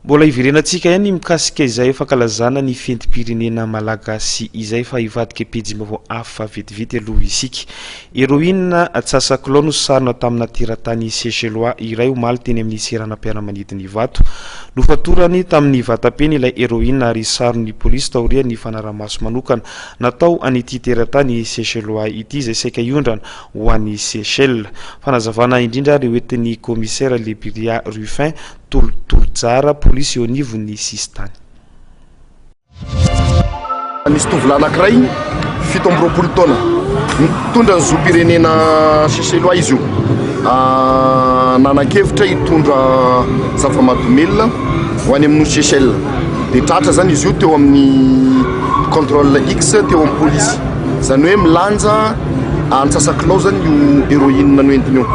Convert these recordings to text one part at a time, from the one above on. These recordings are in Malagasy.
Mbola iverenatsika ihany mikasika izay fankalazana ny fentim-pirenena malagasy izay fa ivadika pejim-baovao hafa vetivety aloha isika. Héroïne Antsasakilao no sarina tamina teratany Seychellois iray omaly teny amin'ny seranam-piaramanidiny Ivato. Nofatorany tamin'ny vatapeny ilay héroïne ary saron'ny polisy taorian'ny fanarahamaso manokana natao an'ity teratany Seychellois ity izay saika iondrana ho an'ny Seychelles. Fanazavana indrindra reo entin'ny commissaire Lebiria Ruffin Tolojara polisy eo anivon'ny Sistany. Nisy tovolahy anankiray 7 taona mitondra ny zoam-pirenena Seychellois izy io. Nanan-kevitra hitondra zava-mahadomelina ho any amin'ny Seychelles. Dia tratra zany izy io teo amin'ny contrôle X teo amin'ny polisy. Zany hoe milanja Antsasakilao zany io héroïne noentiny io.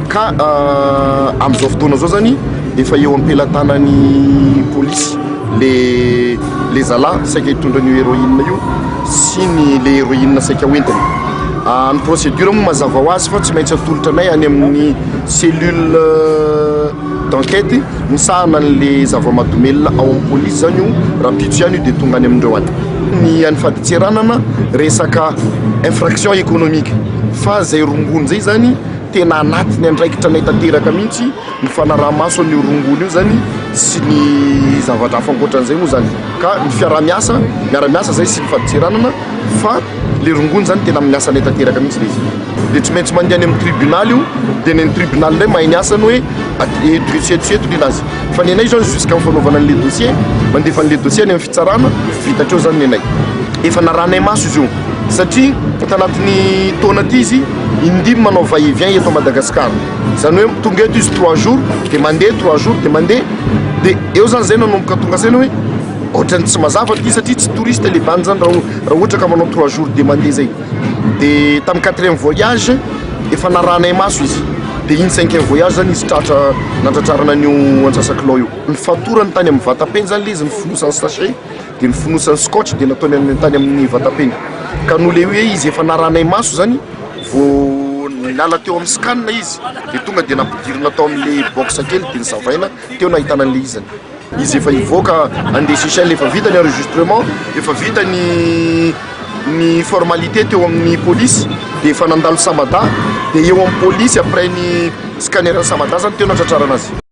Ka amin'izao fotoana zao zany efa eo am-pelatanan'ny polisy le zalahy saika hitondra ny héroïne io sy le héroïne saika hoentiny. Ny procédure moa mazava ho azy fa tsy maintsy atolotra anay any amin'ny cellule d'enquête misahana an'le zava-mahadomelina ao amin'ny polisy zany io raha mpitso ihany io dia tonga any amindreo any. Ny any faditseranana resaka infraction économique fa zay rongony zay zany tena anatiny andraikitra nay tanteraka mihitsy ny fanarahamaso ny rongony io zany sy ny zavatra hafa ankoatran'izay moa zany. Ka ny miara-miasa zay sy ny faditseranana fa le rongony zany tena miasa nay tanteraka mihitsy le izy. Dia tsy maintsy mandeha any amin'ny tribunal io dia ny tribunal indray mahay ny asany hoe eto linazy. Fa ny anay zao jusqu'à fanaovana an'le dossier mandefa an'le dossier any amin'ny fitsarana vitatreo zany ny anay. Efa naranay maso izy io satria tanatin'ny taona ty izy indimy manao va-et-vient eto Madagascar. Zany hoe tonga eto izy 3 jours dia mandeha 3 jours dia mandeha dia eo zany zay nanomboka tonga saina hoe ohatrany tsy mazava ty satria tsy touriste le bany zany raha ohatra ka manao 3 jours dia mandeha zay. Dia tamin'ny 4e voyage efa naranay maso izy dia iny 5e voyage zany izy tratra nantratrarana an'io Antsasakilao io. Ny fatorany tany amin'ny vatapeny zany le izy nifonosany sachet dia nifonosany scotch dia nataony tany amin'ny vatapeny. Ka noho le hoe izy efa naranay maso zany vao nala teo amin'ny scanne izy dia tonga dia nampidirina tao amin'le box kely dia nizavaina teo nahitana an'le izy zany. Izy efa hivoaka andeha Seychelles, efa vita ny enregistrement, efa vita ny formalité teo amin'ny polisy dia efa nandalo Samada dia eo amin'ny polisy après ny scanner Samada zany teo natratrarana azy.